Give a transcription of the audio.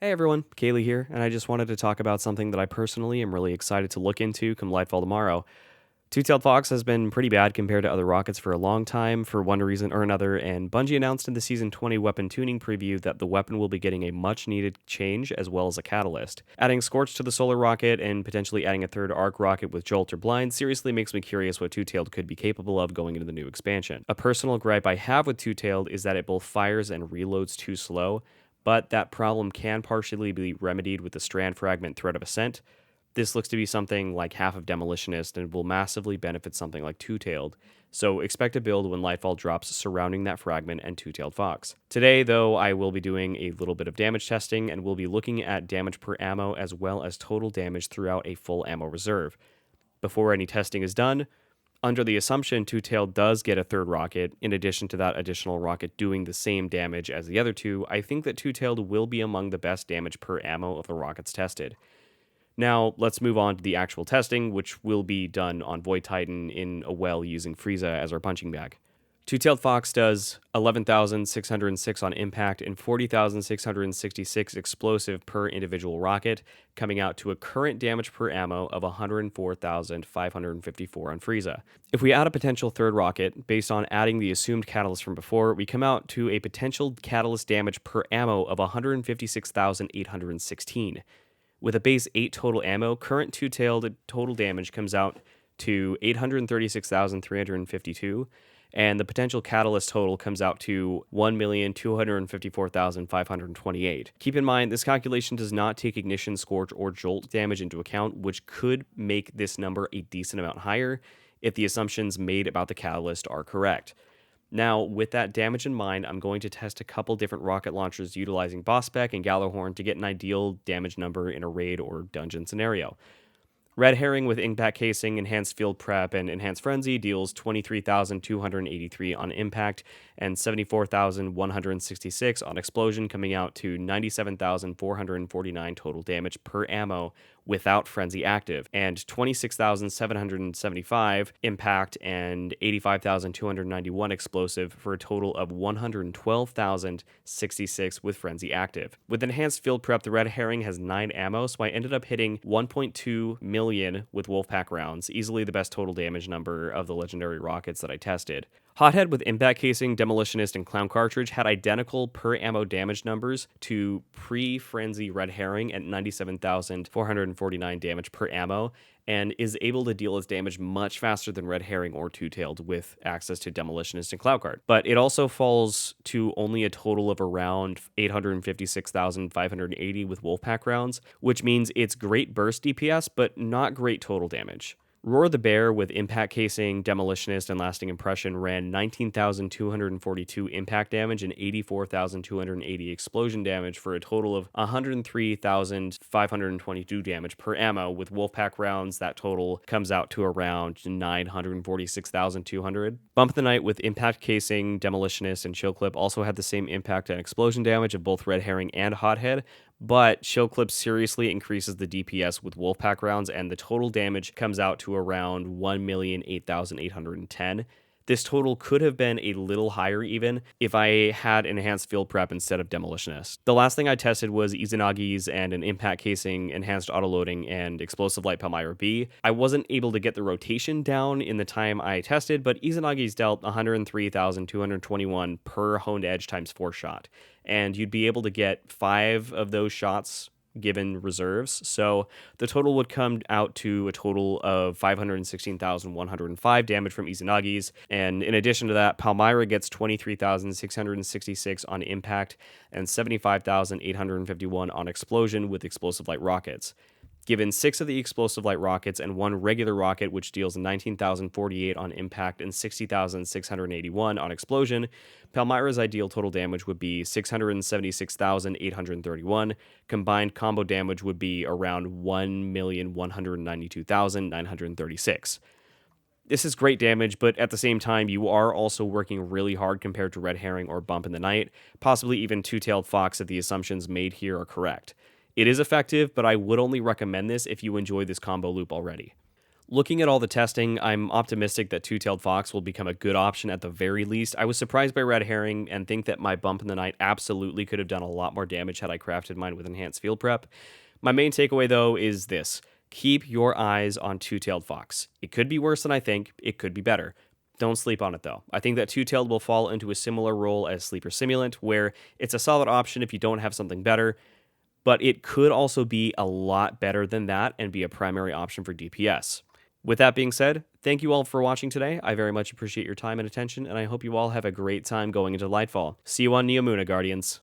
Hey everyone, Kaylee here, and I just wanted to talk about something that I personally am really excited to look into come Lightfall tomorrow. Two-tailed fox has been pretty bad compared to other rockets for a long time, for one reason or another, and Bungie announced in the Season 20 weapon tuning preview that the weapon will be getting a much-needed change as well as a catalyst. Adding Scorch to the solar rocket and potentially adding a third arc rocket with Jolt or Blind seriously makes me curious what Two-tailed could be capable of going into the new expansion. A personal gripe I have with Two-tailed is that it both fires and reloads too slow, but that problem can partially be remedied with the Strand Fragment Threat of Ascent. This looks to be something like half of Demolitionist and will massively benefit something like Two-tailed, so expect a build when Lightfall drops surrounding that fragment and Two-tailed fox. Today, though, I will be doing a little bit of damage testing and we'll be looking at damage per ammo as well as total damage throughout a full ammo reserve. Before any testing is done, under the assumption Two-tailed does get a third rocket, in addition to that additional rocket doing the same damage as the other two, I think that Two-tailed will be among the best damage per ammo of the rockets tested. Now, let's move on to the actual testing, which will be done on Void Titan in a well using Frieza as our punching bag. Two-tailed fox does 11,606 on impact and 40,666 explosive per individual rocket, coming out to a current damage per ammo of 104,554 on Frieza. If we add a potential third rocket, based on adding the assumed catalyst from before, we come out to a potential catalyst damage per ammo of 156,816. With a base 8 total ammo, current Two-tailed total damage comes out to 836,352, and the potential catalyst total comes out to 1,254,528. Keep in mind, this calculation does not take ignition, scorch, or jolt damage into account, which could make this number a decent amount higher if the assumptions made about the catalyst are correct. Now, with that damage in mind, I'm going to test a couple different rocket launchers utilizing Boss Spec and Gjallarhorn to get an ideal damage number in a raid or dungeon scenario. Red Herring with Impact Casing, Enhanced Field Prep, and Enhanced Frenzy deals 23,283 on impact and 74,166 on explosion, coming out to 97,449 total damage per ammo without Frenzy active, and 26,775 impact and 85,291 explosive for a total of 112,066 with Frenzy active. With Enhanced Field Prep, the Red Herring has 9 ammo, so I ended up hitting 1.2 million with Wolfpack rounds, easily the best total damage number of the legendary rockets that I tested. Hothead with Impact Casing, Demolitionist, and Clown Cartridge had identical per ammo damage numbers to pre-Frenzy Red Herring at 97,449 damage per ammo, and is able to deal its damage much faster than Red Herring or Two-tailed with access to Demolitionist and Clown Cart. But it also falls to only a total of around 856,580 with Wolfpack rounds, which means it's great burst DPS, but not great total damage. Roar the Bear with Impact Casing, Demolitionist, and Lasting Impression ran 19,242 impact damage and 84,280 explosion damage for a total of 103,522 damage per ammo. With Wolfpack rounds, that total comes out to around 946,200. Bump the Night with Impact Casing, Demolitionist, and Chill Clip also had the same impact and explosion damage of both Red Herring and Hothead, but Chill Clip seriously increases the DPS with Wolfpack rounds, and the total damage comes out to around 1,008,810. This total could have been a little higher even if I had Enhanced Field Prep instead of Demolitionist. The last thing I tested was Izanagi's and an Impact Casing, Enhanced Autoloading, and Explosive Light Palmyra-B. I wasn't able to get the rotation down in the time I tested, but Izanagi's dealt 103,221 per honed edge times 4 shot, and you'd be able to get 5 of those shots given reserves, so the total would come out to a total of 516,105 damage from Izanagi's, and in addition to that, Palmyra gets 23,666 on impact and 75,851 on explosion with explosive light rockets. Given 6 of the explosive light rockets and 1 regular rocket, which deals 19,048 on impact and 60,681 on explosion, Palmyra's ideal total damage would be 676,831. Combined combo damage would be around 1,192,936. This is great damage, but at the same time, you are also working really hard compared to Red Herring or Bump in the Night, possibly even Two-tailed fox if the assumptions made here are correct. It is effective, but I would only recommend this if you enjoy this combo loop already. Looking at all the testing, I'm optimistic that Two-Tailed Fox will become a good option at the very least. I was surprised by Red Herring and think that my Bump in the Night absolutely could have done a lot more damage had I crafted mine with Enhanced Field Prep. My main takeaway, though, is this. Keep your eyes on Two-Tailed Fox. It could be worse than I think. It could be better. Don't sleep on it, though. I think that Two-Tailed will fall into a similar role as Sleeper Simulant, where it's a solid option if you don't have something better, but it could also be a lot better than that and be a primary option for DPS. With that being said, thank you all for watching today. I very much appreciate your time and attention, and I hope you all have a great time going into Lightfall. See you on Neomuna, Guardians.